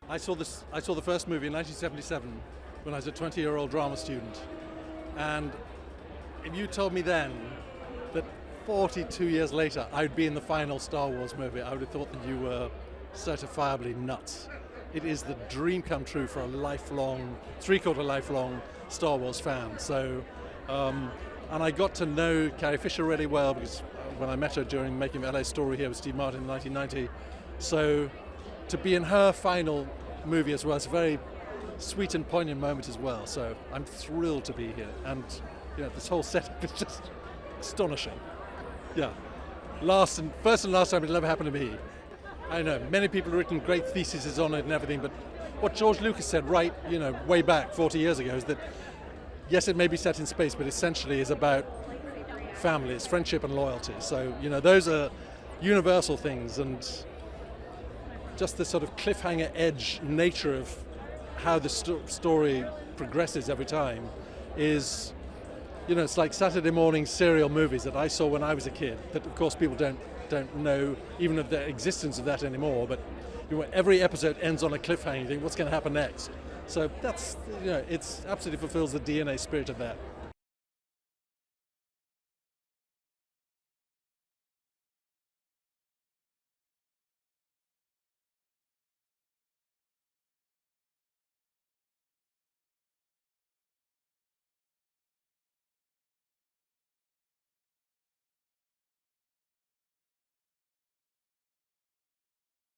I saw the first movie in 1977 when I was a 20-year-old drama student, and if you told me then that 42 years later I'd be in the final Star Wars movie, I would have thought that you were certifiably nuts. It is the dream come true for a lifelong, three-quarter lifelong Star Wars fan. So, and I got to know Carrie Fisher really well because when I met her during making LA Story here with Steve Martin in 1990. So to be in her final movie as well, it's a very sweet and poignant moment as well. So I'm thrilled to be here, and this whole setup is just astonishing. Yeah, first and last time it'll ever happen to me. I know many people have written great theses on it and everything, but what George Lucas said way back 40 years ago is that yes, it may be set in space, but essentially is about families, friendship and loyalty. So those are universal things, and just the sort of cliffhanger edge nature of how the story progresses every time is, it's like Saturday morning serial movies that I saw when I was a kid, that of course people don't know even of the existence of that anymore, but every episode ends on a cliffhanger. You think, what's going to happen next? So that's, it absolutely fulfills the DNA spirit of that.